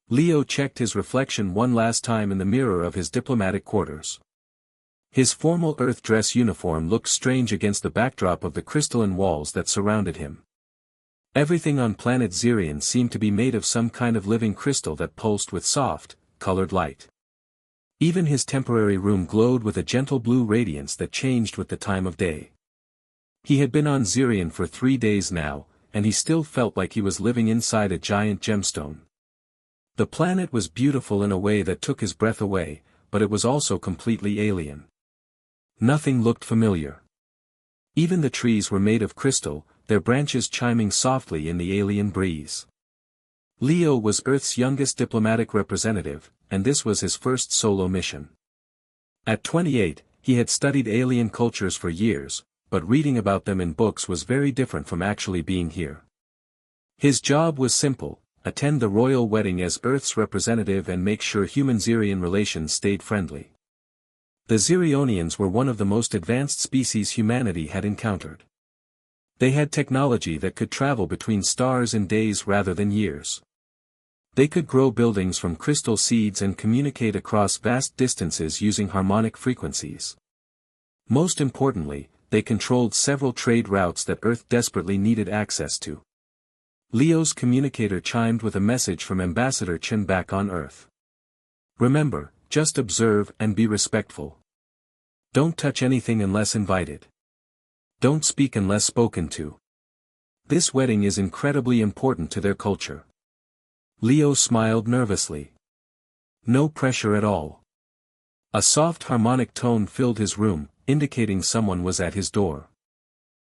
Leo checked his reflection one last time in the mirror of his diplomatic quarters. His formal Earth dress uniform looked strange against the backdrop of the crystalline walls that surrounded him. Everything on planet Xerion seemed to be made of some kind of living crystal that pulsed with soft, colored light. Even his temporary room glowed with a gentle blue radiance that changed with the time of day. He had been on Xerion for 3 days now, and he still felt like he was living inside a giant gemstone. The planet was beautiful in a way that took his breath away, but it was also completely alien. Nothing looked familiar. Even the trees were made of crystal, their branches chiming softly in the alien breeze. Leo was Earth's youngest diplomatic representative, and this was his first solo mission. At 28, he had studied alien cultures for years, but reading about them in books was very different from actually being here. His job was simple: attend the royal wedding as Earth's representative and make sure human-Xerion relations stayed friendly. The Xerionians were one of the most advanced species humanity had encountered. They had technology that could travel between stars in days rather than years. They could grow buildings from crystal seeds and communicate across vast distances using harmonic frequencies. Most importantly, they controlled several trade routes that Earth desperately needed access to. Leo's communicator chimed with a message from Ambassador Chen back on Earth. Remember, just observe and be respectful. Don't touch anything unless invited. Don't speak unless spoken to. This wedding is incredibly important to their culture. Leo smiled nervously. No pressure at all. A soft harmonic tone filled his room, indicating someone was at his door.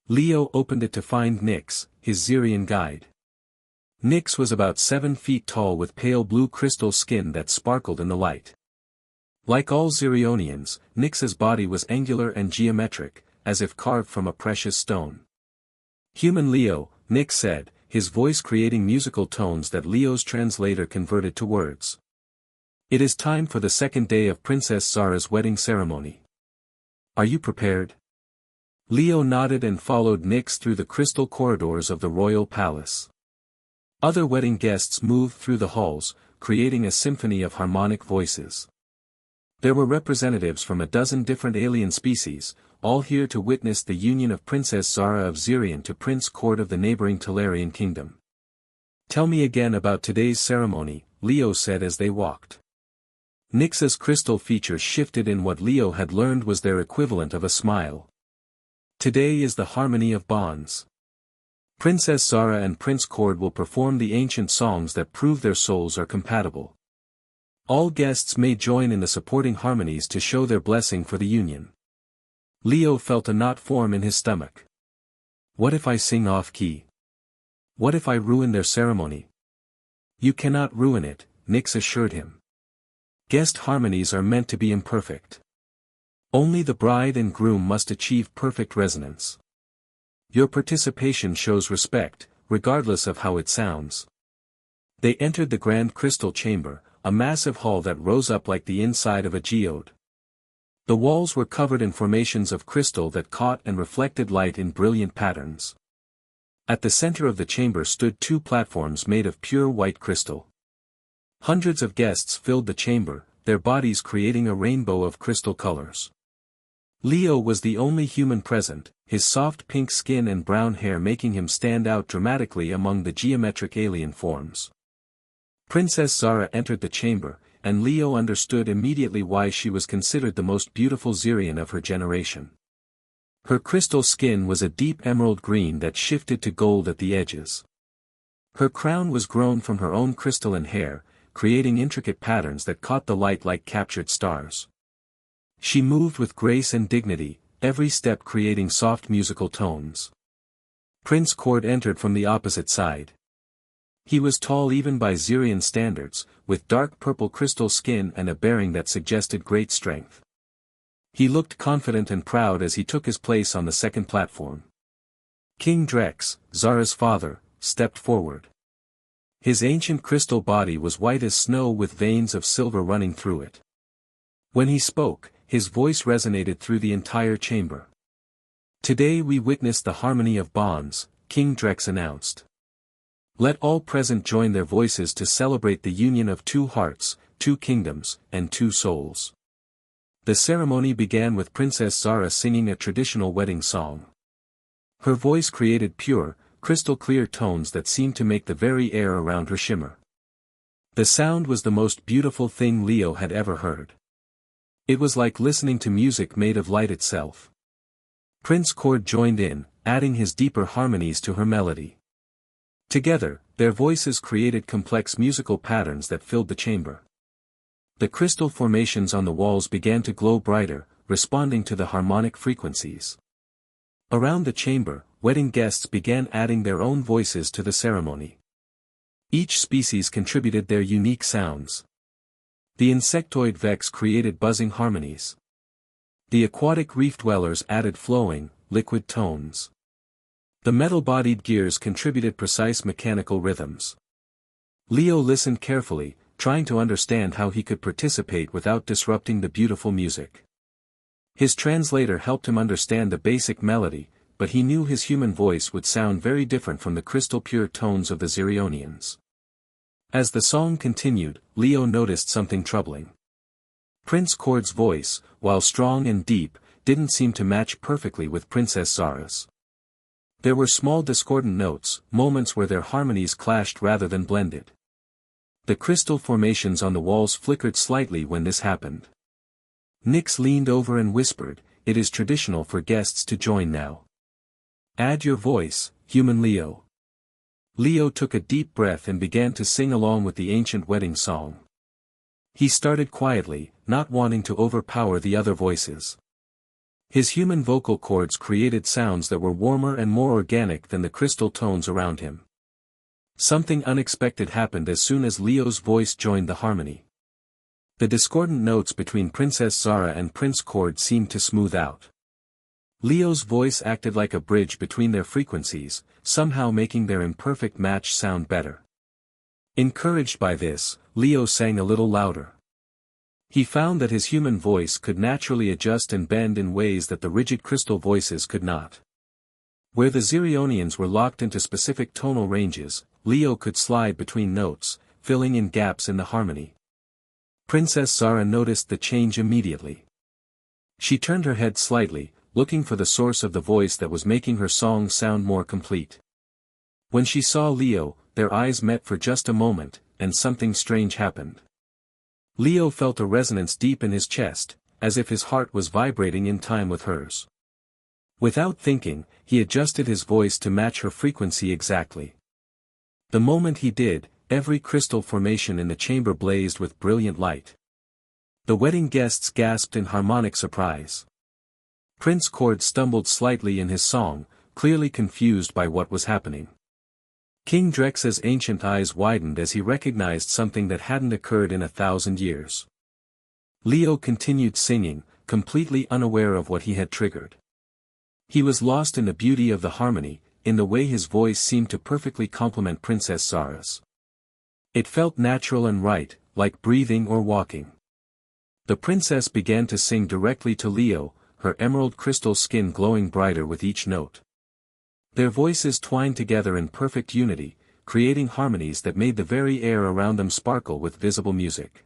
Leo opened it to find Nyx, his Xerion guide. Nyx was about 7 feet tall with pale blue crystal skin that sparkled in the light. Like all Xerionians, Nyx's body was angular and geometric, as if carved from a precious stone. "Human Leo," Nyx said, his voice creating musical tones that Leo's translator converted to words. "It is time for the second day of Princess Zara's wedding ceremony. Are you prepared?" Leo nodded and followed Nyx through the crystal corridors of the royal palace. Other wedding guests moved through the halls, creating a symphony of harmonic voices. There were representatives from a dozen different alien species, all here to witness the union of Princess Zara of Xerion to Prince Court of the neighboring Talarian kingdom. "Tell me again about today's ceremony," Leo said as they walked. Nyx's crystal features shifted in what Leo had learned was their equivalent of a smile. "Today is the harmony of bonds. Princess Zara and Prince Cord will perform the ancient songs that prove their souls are compatible. All guests may join in the supporting harmonies to show their blessing for the union." Leo felt a knot form in his stomach. What if I sing off-key? What if I ruin their ceremony? "You cannot ruin it," Nyx assured him. "Guest harmonies are meant to be imperfect. Only the bride and groom must achieve perfect resonance. Your participation shows respect, regardless of how it sounds." They entered the grand crystal chamber, a massive hall that rose up like the inside of a geode. The walls were covered in formations of crystal that caught and reflected light in brilliant patterns. At the center of the chamber stood 2 platforms made of pure white crystal. Hundreds of guests filled the chamber, their bodies creating a rainbow of crystal colors. Leo was the only human present, his soft pink skin and brown hair making him stand out dramatically among the geometric alien forms. Princess Zara entered the chamber, and Leo understood immediately why she was considered the most beautiful Xerion of her generation. Her crystal skin was a deep emerald green that shifted to gold at the edges. Her crown was grown from her own crystalline hair, creating intricate patterns that caught the light like captured stars. She moved with grace and dignity, every step creating soft musical tones. Prince Cord entered from the opposite side. He was tall even by Xerion standards, with dark purple crystal skin and a bearing that suggested great strength. He looked confident and proud as he took his place on the second platform. King Drex, Zara's father, stepped forward. His ancient crystal body was white as snow with veins of silver running through it. When he spoke, his voice resonated through the entire chamber. "Today we witness the harmony of bonds," King Drex announced. Let all present join their voices to celebrate the union of two hearts, two kingdoms, and two souls. The ceremony began with Princess Zara singing a traditional wedding song. Her voice created pure, crystal-clear tones that seemed to make the very air around her shimmer. The sound was the most beautiful thing Leo had ever heard. It was like listening to music made of light itself. Prince Cord joined in, adding his deeper harmonies to her melody. Together, their voices created complex musical patterns that filled the chamber. The crystal formations on the walls began to glow brighter, responding to the harmonic frequencies. Around the chamber, wedding guests began adding their own voices to the ceremony. Each species contributed their unique sounds. The insectoid Vex created buzzing harmonies. The aquatic reef dwellers added flowing, liquid tones. The metal-bodied gears contributed precise mechanical rhythms. Leo listened carefully, trying to understand how he could participate without disrupting the beautiful music. His translator helped him understand the basic melody, but he knew his human voice would sound very different from the crystal-pure tones of the Zirionians. As the song continued, Leo noticed something troubling. Prince Cord's voice, while strong and deep, didn't seem to match perfectly with Princess Zara's. There were small discordant notes, moments where their harmonies clashed rather than blended. The crystal formations on the walls flickered slightly when this happened. Nyx leaned over and whispered, "It is traditional for guests to join now. Add your voice, human Leo." Leo took a deep breath and began to sing along with the ancient wedding song. He started quietly, not wanting to overpower the other voices. His human vocal cords created sounds that were warmer and more organic than the crystal tones around him. Something unexpected happened as soon as Leo's voice joined the harmony. The discordant notes between Princess Zara and Prince Cord seemed to smooth out. Leo's voice acted like a bridge between their frequencies, somehow making their imperfect match sound better. Encouraged by this, Leo sang a little louder. He found that his human voice could naturally adjust and bend in ways that the rigid crystal voices could not. Where the Zirionians were locked into specific tonal ranges, Leo could slide between notes, filling in gaps in the harmony. Princess Zara noticed the change immediately. She turned her head slightly, looking for the source of the voice that was making her song sound more complete. When she saw Leo, their eyes met for just a moment, and something strange happened. Leo felt a resonance deep in his chest, as if his heart was vibrating in time with hers. Without thinking, he adjusted his voice to match her frequency exactly. The moment he did, every crystal formation in the chamber blazed with brilliant light. The wedding guests gasped in harmonic surprise. Prince Cord stumbled slightly in his song, clearly confused by what was happening. King Drex's ancient eyes widened as he recognized something that hadn't occurred in 1,000 years. Leo continued singing, completely unaware of what he had triggered. He was lost in the beauty of the harmony, in the way his voice seemed to perfectly complement Princess Zara's. It felt natural and right, like breathing or walking. The princess began to sing directly to Leo, her emerald crystal skin glowing brighter with each note. Their voices twined together in perfect unity, creating harmonies that made the very air around them sparkle with visible music.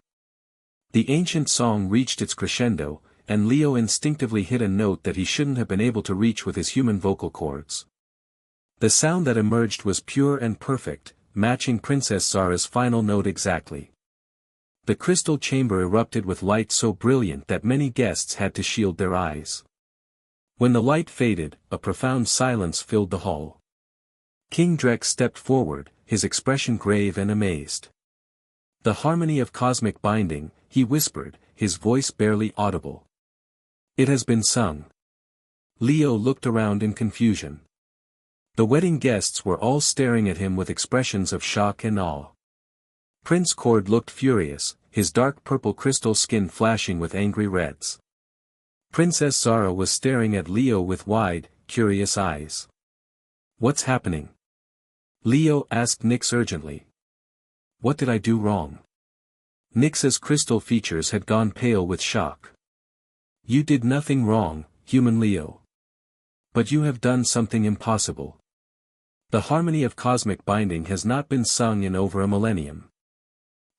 The ancient song reached its crescendo, and Leo instinctively hit a note that he shouldn't have been able to reach with his human vocal cords. The sound that emerged was pure and perfect, matching Princess Zara's final note exactly. The crystal chamber erupted with light so brilliant that many guests had to shield their eyes. When the light faded, a profound silence filled the hall. King Drex stepped forward, his expression grave and amazed. "The harmony of cosmic binding," he whispered, his voice barely audible. "It has been sung." Leo looked around in confusion. The wedding guests were all staring at him with expressions of shock and awe. Prince Cord looked furious, his dark purple crystal skin flashing with angry reds. Princess Zara was staring at Leo with wide, curious eyes. "What's happening?" Leo asked Nyx urgently. "What did I do wrong?" Nyx's crystal features had gone pale with shock. "You did nothing wrong, human Leo. But you have done something impossible." The harmony of cosmic binding has not been sung in over a millennium.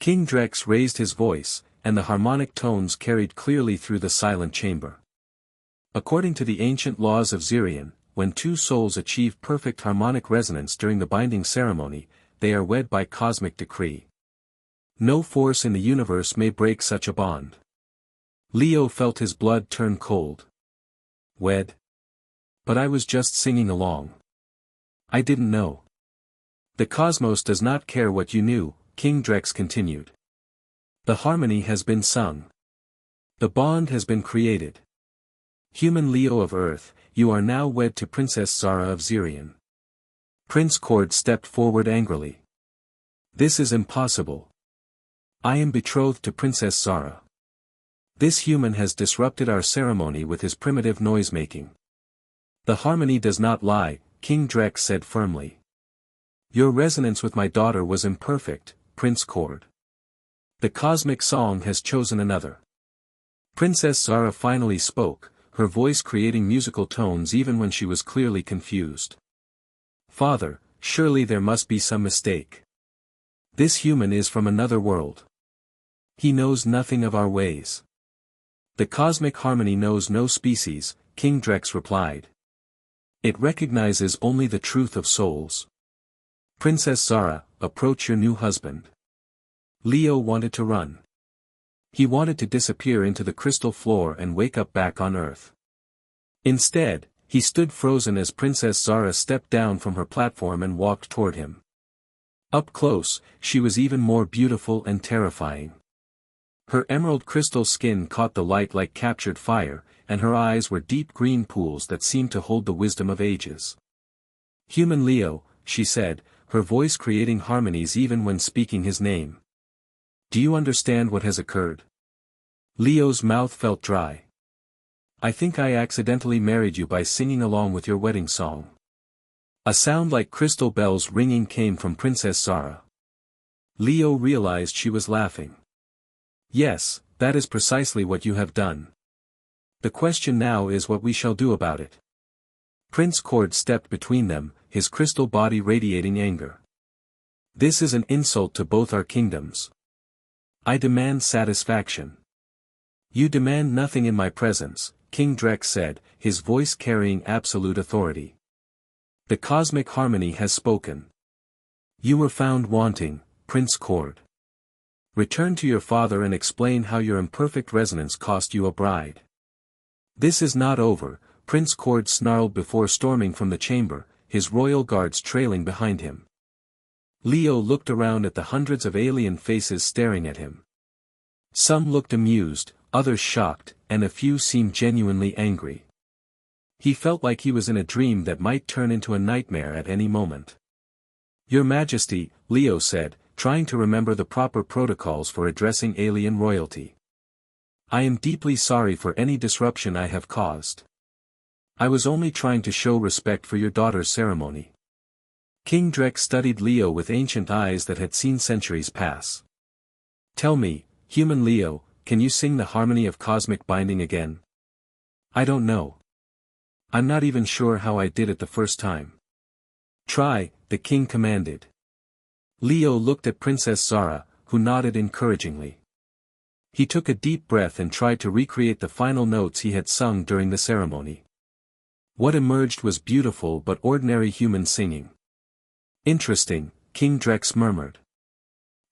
King Drex raised his voice, and the harmonic tones carried clearly through the silent chamber. According to the ancient laws of Xirion, when two souls achieve perfect harmonic resonance during the binding ceremony, they are wed by cosmic decree. No force in the universe may break such a bond. Leo felt his blood turn cold. Wed? But I was just singing along. I didn't know. The cosmos does not care what you knew, King Drex continued. The harmony has been sung. The bond has been created. Human Leo of Earth, you are now wed to Princess Zara of Xirion. Prince Cord stepped forward angrily. This is impossible. I am betrothed to Princess Zara. This human has disrupted our ceremony with his primitive noise-making. The harmony does not lie, King Drex said firmly. Your resonance with my daughter was imperfect, Prince Cord. The cosmic song has chosen another. Princess Zara finally spoke, her voice creating musical tones even when she was clearly confused. Father, surely there must be some mistake. This human is from another world. He knows nothing of our ways. The cosmic harmony knows no species, King Drex replied. It recognizes only the truth of souls. Princess Zara, approach your new husband. Leo wanted to run. He wanted to disappear into the crystal floor and wake up back on Earth. Instead, he stood frozen as Princess Zara stepped down from her platform and walked toward him. Up close, she was even more beautiful and terrifying. Her emerald crystal skin caught the light like captured fire, and her eyes were deep green pools that seemed to hold the wisdom of ages. Human Leo, she said, her voice creating harmonies even when speaking his name. Do you understand what has occurred? Leo's mouth felt dry. I think I accidentally married you by singing along with your wedding song. A sound like crystal bells ringing came from Princess Zara. Leo realized she was laughing. Yes, that is precisely what you have done. The question now is what we shall do about it. Prince Cord stepped between them, his crystal body radiating anger. This is an insult to both our kingdoms. I demand satisfaction. You demand nothing in my presence, King Drex said, his voice carrying absolute authority. The cosmic harmony has spoken. You were found wanting, Prince Cord. Return to your father and explain how your imperfect resonance cost you a bride. This is not over, Prince Cord snarled before storming from the chamber, his royal guards trailing behind him. Leo looked around at the hundreds of alien faces staring at him. Some looked amused, others shocked, and a few seemed genuinely angry. He felt like he was in a dream that might turn into a nightmare at any moment. Your Majesty, Leo said, trying to remember the proper protocols for addressing alien royalty. I am deeply sorry for any disruption I have caused. I was only trying to show respect for your daughter's ceremony. King Drex studied Leo with ancient eyes that had seen centuries pass. Tell me, human Leo, can you sing the harmony of cosmic binding again? I don't know. I'm not even sure how I did it the first time. Try, the king commanded. Leo looked at Princess Zara, who nodded encouragingly. He took a deep breath and tried to recreate the final notes he had sung during the ceremony. What emerged was beautiful but ordinary human singing. Interesting, King Drex murmured.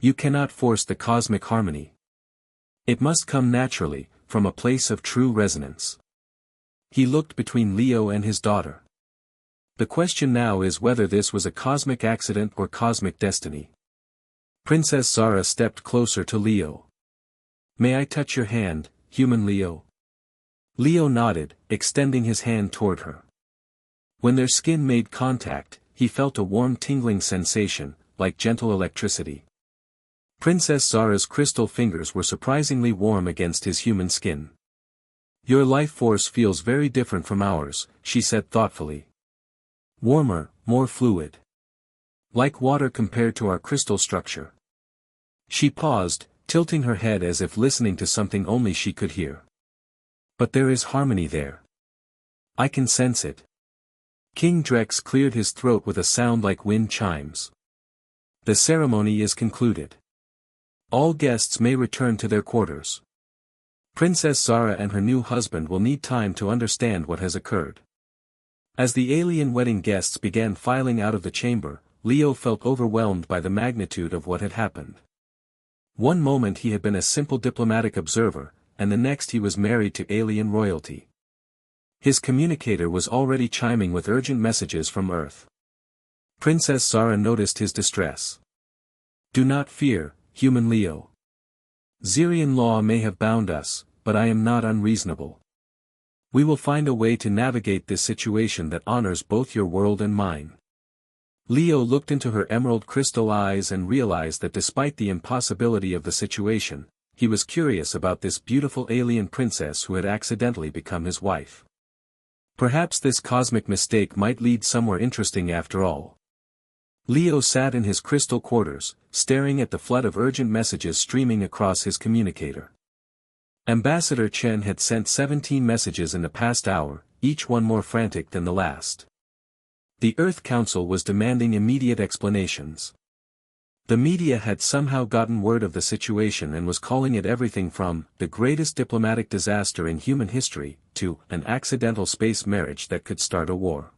You cannot force the cosmic harmony. It must come naturally, from a place of true resonance. He looked between Leo and his daughter. The question now is whether this was a cosmic accident or cosmic destiny. Princess Zara stepped closer to Leo. May I touch your hand, human Leo? Leo nodded, extending his hand toward her. When their skin made contact, he felt a warm tingling sensation, like gentle electricity. Princess Zara's crystal fingers were surprisingly warm against his human skin. Your life force feels very different from ours, she said thoughtfully. Warmer, more fluid. Like water compared to our crystal structure. She paused, tilting her head as if listening to something only she could hear. But there is harmony there. I can sense it. King Drex cleared his throat with a sound like wind chimes. The ceremony is concluded. All guests may return to their quarters. Princess Zara and her new husband will need time to understand what has occurred. As the alien wedding guests began filing out of the chamber, Leo felt overwhelmed by the magnitude of what had happened. One moment he had been a simple diplomatic observer, and the next he was married to alien royalty. His communicator was already chiming with urgent messages from Earth. Princess Zara noticed his distress. "Do not fear, human Leo. Xerian law may have bound us, but I am not unreasonable. We will find a way to navigate this situation that honors both your world and mine." Leo looked into her emerald crystal eyes and realized that despite the impossibility of the situation, he was curious about this beautiful alien princess who had accidentally become his wife. Perhaps this cosmic mistake might lead somewhere interesting after all. Leo sat in his crystal quarters, staring at the flood of urgent messages streaming across his communicator. Ambassador Chen had sent 17 messages in the past hour, each one more frantic than the last. The Earth Council was demanding immediate explanations. The media had somehow gotten word of the situation and was calling it everything from the greatest diplomatic disaster in human history to an accidental space marriage that could start a war.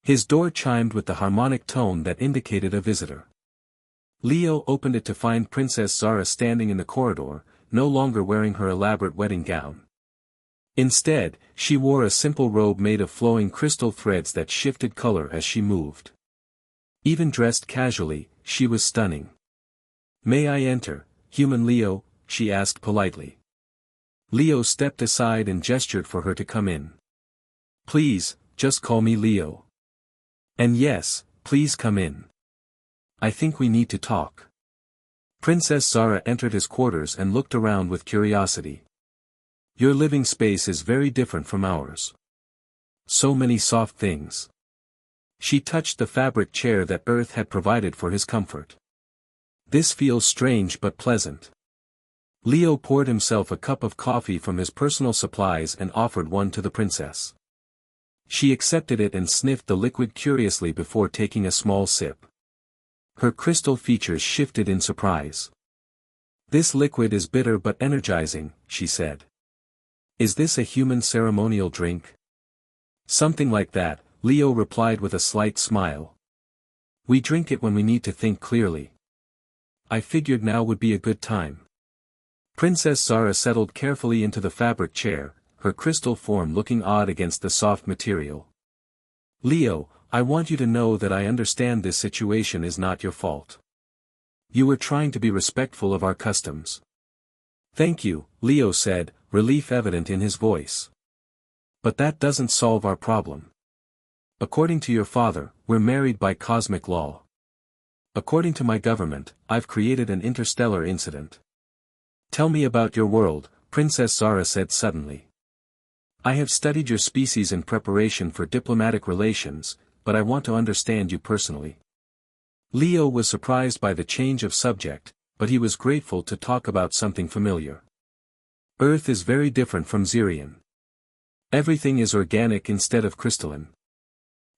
His door chimed with the harmonic tone that indicated a visitor. Leo opened it to find Princess Zara standing in the corridor, no longer wearing her elaborate wedding gown. Instead, she wore a simple robe made of flowing crystal threads that shifted color as she moved. Even dressed casually, she was stunning. "May I enter, human Leo?" she asked politely. Leo stepped aside and gestured for her to come in. "Please, just call me Leo. And yes, please come in. I think we need to talk." Princess Zara entered his quarters and looked around with curiosity. "Your living space is very different from ours. So many soft things." She touched the fabric chair that Earth had provided for his comfort. "This feels strange but pleasant." Leo poured himself a cup of coffee from his personal supplies and offered one to the princess. She accepted it and sniffed the liquid curiously before taking a small sip. Her crystal features shifted in surprise. "This liquid is bitter but energizing," she said. "Is this a human ceremonial drink?" "Something like that," Leo replied with a slight smile. "We drink it when we need to think clearly. I figured now would be a good time." Princess Zara settled carefully into the fabric chair, her crystal form looking odd against the soft material. "Leo, I want you to know that I understand this situation is not your fault. You were trying to be respectful of our customs." "Thank you," Leo said, relief evident in his voice. "But that doesn't solve our problem. According to your father, we're married by cosmic law. According to my government, I've created an interstellar incident." "Tell me about your world," Princess Zara said suddenly. "I have studied your species in preparation for diplomatic relations, but I want to understand you personally." Leo was surprised by the change of subject, but he was grateful to talk about something familiar. Earth is very different from Xerion. Everything is organic instead of crystalline.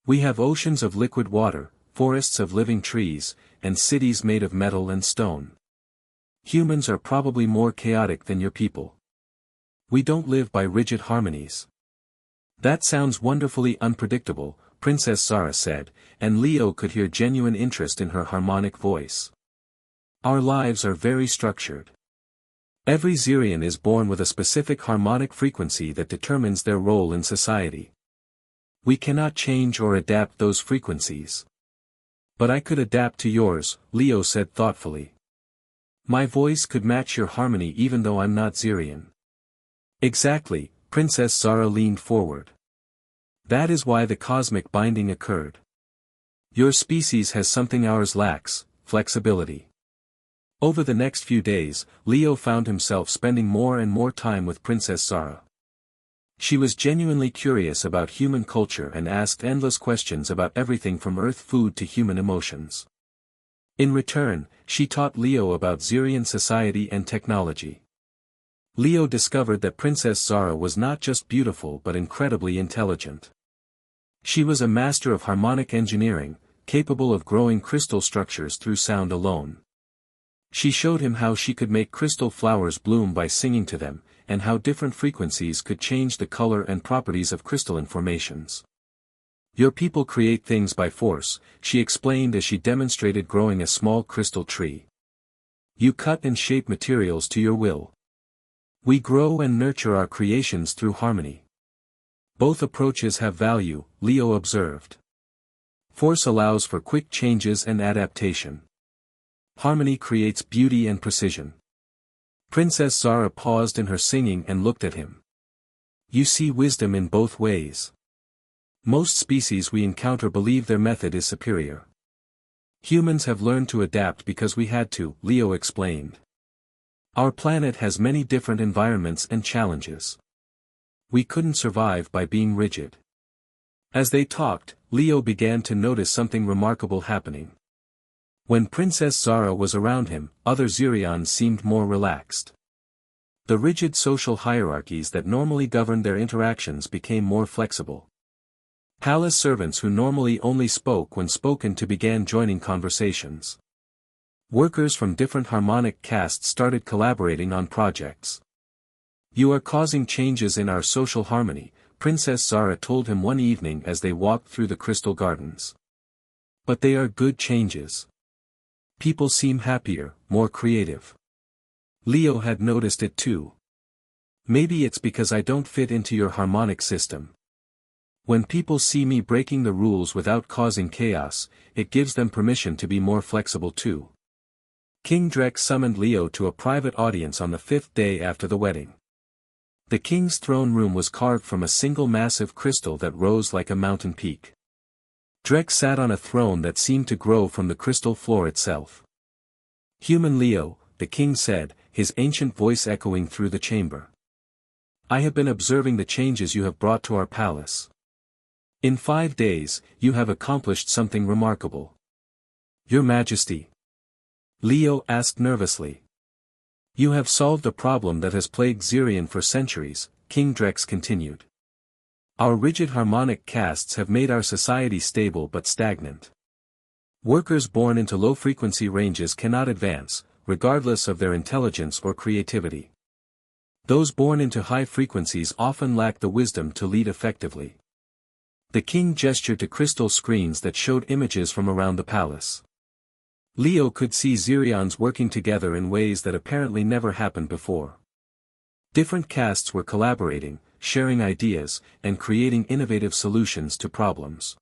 We have oceans of liquid water, forests of living trees, and cities made of metal and stone. Humans are probably more chaotic than your people. We don't live by rigid harmonies. "That sounds wonderfully unpredictable," Princess Zara said, and Leo could hear genuine interest in her harmonic voice. "Our lives are very structured. Every Xerion is born with a specific harmonic frequency that determines their role in society. We cannot change or adapt those frequencies. But I could adapt to yours," Leo said thoughtfully. "My voice could match your harmony even though I'm not Xerion." "Exactly," Princess Zara leaned forward. "That is why the cosmic binding occurred. Your species has something ours lacks, flexibility." Over the next few days, Leo found himself spending more and more time with Princess Zara. She was genuinely curious about human culture and asked endless questions about everything from Earth food to human emotions. In return, she taught Leo about Xerion society and technology. Leo discovered that Princess Zara was not just beautiful but incredibly intelligent. She was a master of harmonic engineering, capable of growing crystal structures through sound alone. She showed him how she could make crystal flowers bloom by singing to them, and how different frequencies could change the color and properties of crystalline formations. Your people create things by force, she explained as she demonstrated growing a small crystal tree. You cut and shape materials to your will. We grow and nurture our creations through harmony. Both approaches have value, Leo observed. Force allows for quick changes and adaptation. Harmony creates beauty and precision. Princess Zara paused in her singing and looked at him. You see wisdom in both ways. Most species we encounter believe their method is superior. Humans have learned to adapt because we had to, Leo explained. Our planet has many different environments and challenges. We couldn't survive by being rigid. As they talked, Leo began to notice something remarkable happening. When Princess Zara was around him, other Zirians seemed more relaxed. The rigid social hierarchies that normally governed their interactions became more flexible. Palace servants who normally only spoke when spoken to began joining conversations. Workers from different harmonic castes started collaborating on projects. You are causing changes in our social harmony, Princess Zara told him one evening as they walked through the crystal gardens. But they are good changes. People seem happier, more creative. Leo had noticed it too. Maybe it's because I don't fit into your harmonic system. When people see me breaking the rules without causing chaos, it gives them permission to be more flexible too. King Drek summoned Leo to a private audience on the 5th day after the wedding. The king's throne room was carved from a single massive crystal that rose like a mountain peak. Drek sat on a throne that seemed to grow from the crystal floor itself. Human Leo, the king said, his ancient voice echoing through the chamber. I have been observing the changes you have brought to our palace. In 5 days, you have accomplished something remarkable. Your Majesty? Leo asked nervously. You have solved a problem that has plagued Zirian for centuries, King Drex continued. Our rigid harmonic castes have made our society stable but stagnant. Workers born into low-frequency ranges cannot advance, regardless of their intelligence or creativity. Those born into high frequencies often lack the wisdom to lead effectively. The king gestured to crystal screens that showed images from around the palace. Leo could see Zirians working together in ways that apparently never happened before. Different castes were collaborating, sharing ideas, and creating innovative solutions to problems.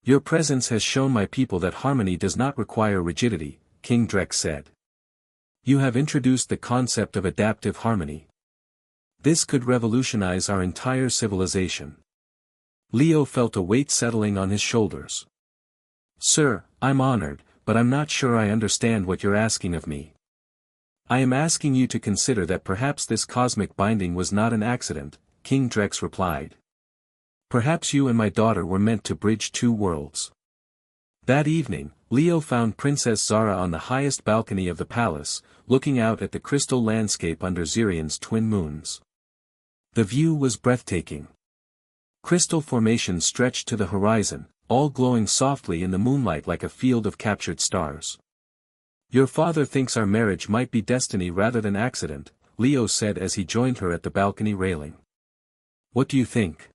Your presence has shown my people that harmony does not require rigidity, King Drex said. You have introduced the concept of adaptive harmony. This could revolutionize our entire civilization. Leo felt a weight settling on his shoulders. Sir, I'm honored, but I'm not sure I understand what you're asking of me. I am asking you to consider that perhaps this cosmic binding was not an accident, King Drex replied. Perhaps you and my daughter were meant to bridge 2 worlds. That evening, Leo found Princess Zara on the highest balcony of the palace, looking out at the crystal landscape under Zirian's twin moons. The view was breathtaking. Crystal formations stretched to the horizon, all glowing softly in the moonlight like a field of captured stars. Your father thinks our marriage might be destiny rather than accident, Leo said as he joined her at the balcony railing. What do you think?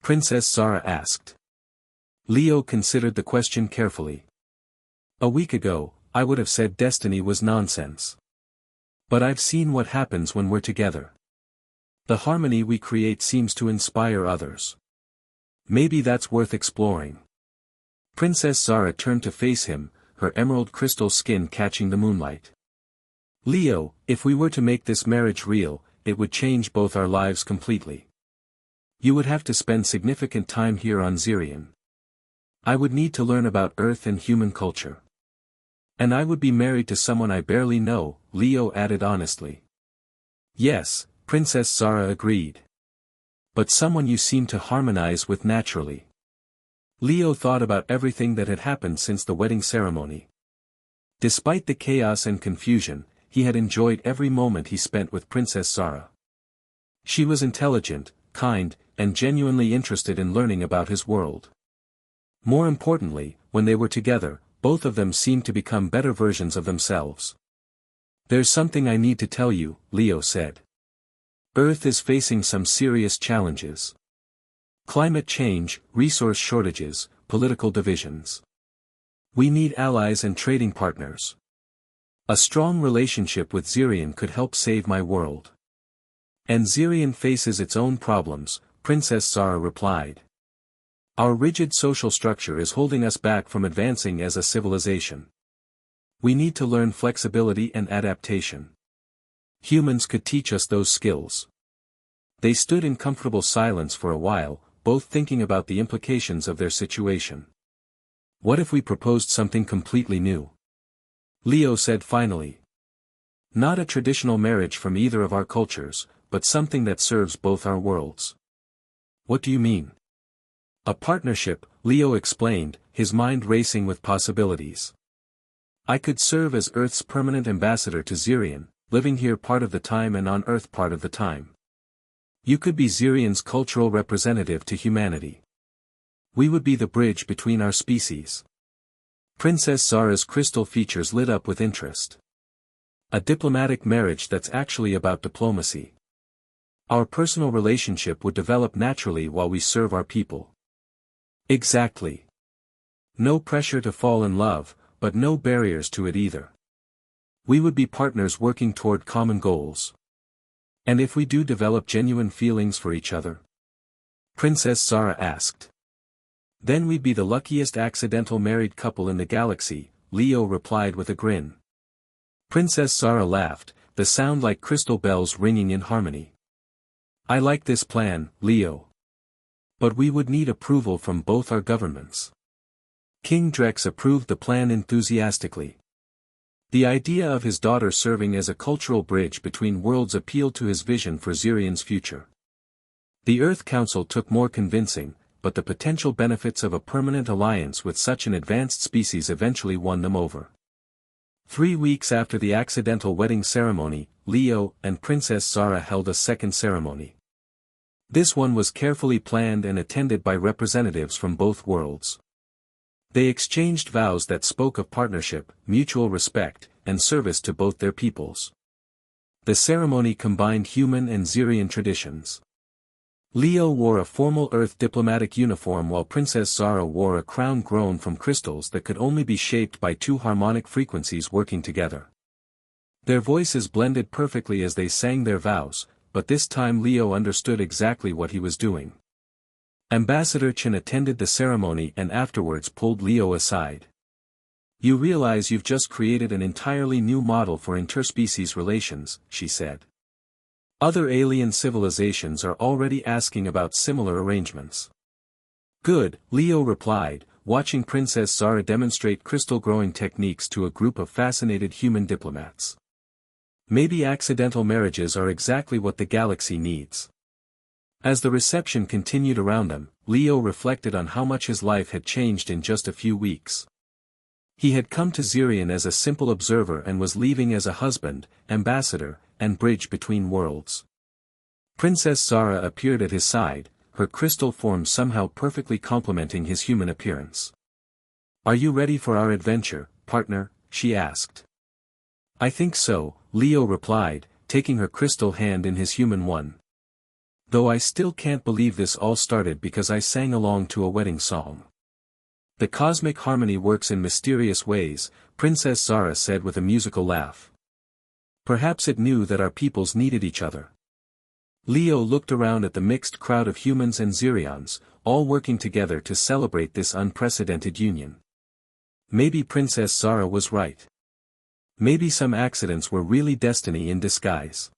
Princess Zara asked. Leo considered the question carefully. A week ago, I would have said destiny was nonsense. But I've seen what happens when we're together. The harmony we create seems to inspire others. Maybe that's worth exploring. Princess Zara turned to face him, her emerald crystal skin catching the moonlight. Leo, if we were to make this marriage real, it would change both our lives completely. You would have to spend significant time here on Zirian. I would need to learn about Earth and human culture. And I would be married to someone I barely know, Leo added honestly. Yes, Princess Zara agreed. But someone you seem to harmonize with naturally. Leo thought about everything that had happened since the wedding ceremony. Despite the chaos and confusion, he had enjoyed every moment he spent with Princess Zara. She was intelligent, kind, and genuinely interested in learning about his world. More importantly, when they were together, both of them seemed to become better versions of themselves. "There's something I need to tell you," Leo said. "Earth is facing some serious challenges. Climate change, resource shortages, political divisions. We need allies and trading partners. A strong relationship with Zirian could help save my world." "And Zirian faces its own problems," Princess Zara replied. "Our rigid social structure is holding us back from advancing as a civilization. We need to learn flexibility and adaptation. Humans could teach us those skills." They stood in comfortable silence for a while, both thinking about the implications of their situation. "What if we proposed something completely new?" Leo said finally. "Not a traditional marriage from either of our cultures, but something that serves both our worlds." "What do you mean?" "A partnership," Leo explained, his mind racing with possibilities. "I could serve as Earth's permanent ambassador to Zirian, living here part of the time and on Earth part of the time. You could be Zirian's cultural representative to humanity. We would be the bridge between our species." Princess Zara's crystal features lit up with interest. "A diplomatic marriage that's actually about diplomacy. Our personal relationship would develop naturally while we serve our people." "Exactly. No pressure to fall in love, but no barriers to it either. We would be partners working toward common goals." "And if we do develop genuine feelings for each other?" Princess Zara asked. "Then we'd be the luckiest accidental married couple in the galaxy," Leo replied with a grin. Princess Zara laughed, the sound like crystal bells ringing in harmony. "I like this plan, Leo. But we would need approval from both our governments." King Drex approved the plan enthusiastically. The idea of his daughter serving as a cultural bridge between worlds appealed to his vision for Zirian's future. The Earth Council took more convincing, but the potential benefits of a permanent alliance with such an advanced species eventually won them over. 3 weeks after the accidental wedding ceremony, Leo and Princess Zara held a second ceremony. This one was carefully planned and attended by representatives from both worlds. They exchanged vows that spoke of partnership, mutual respect, and service to both their peoples. The ceremony combined human and Zirian traditions. Leo wore a formal Earth diplomatic uniform while Princess Zara wore a crown grown from crystals that could only be shaped by 2 harmonic frequencies working together. Their voices blended perfectly as they sang their vows, but this time Leo understood exactly what he was doing. Ambassador Chen attended the ceremony and afterwards pulled Leo aside. "You realize you've just created an entirely new model for interspecies relations," she said. "Other alien civilizations are already asking about similar arrangements." "Good," Leo replied, watching Princess Zara demonstrate crystal growing techniques to a group of fascinated human diplomats. "Maybe accidental marriages are exactly what the galaxy needs." As the reception continued around them, Leo reflected on how much his life had changed in just a few weeks. He had come to Zirian as a simple observer and was leaving as a husband, ambassador, and bridge between worlds. Princess Zara appeared at his side, her crystal form somehow perfectly complementing his human appearance. "Are you ready for our adventure, partner?" she asked. "I think so," Leo replied, taking her crystal hand in his human one. "Though I still can't believe this all started because I sang along to a wedding song." "The cosmic harmony works in mysterious ways," Princess Zara said with a musical laugh. "Perhaps it knew that our peoples needed each other." Leo looked around at the mixed crowd of humans and Zirians, all working together to celebrate this unprecedented union. Maybe Princess Zara was right. Maybe some accidents were really destiny in disguise.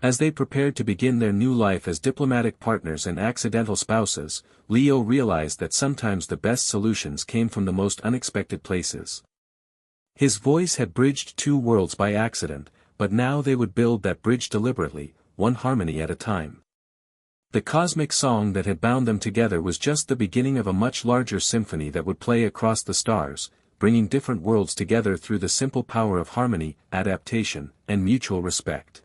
As they prepared to begin their new life as diplomatic partners and accidental spouses, Leo realized that sometimes the best solutions came from the most unexpected places. His voice had bridged 2 worlds by accident, but now they would build that bridge deliberately, one harmony at a time. The cosmic song that had bound them together was just the beginning of a much larger symphony that would play across the stars, bringing different worlds together through the simple power of harmony, adaptation, and mutual respect.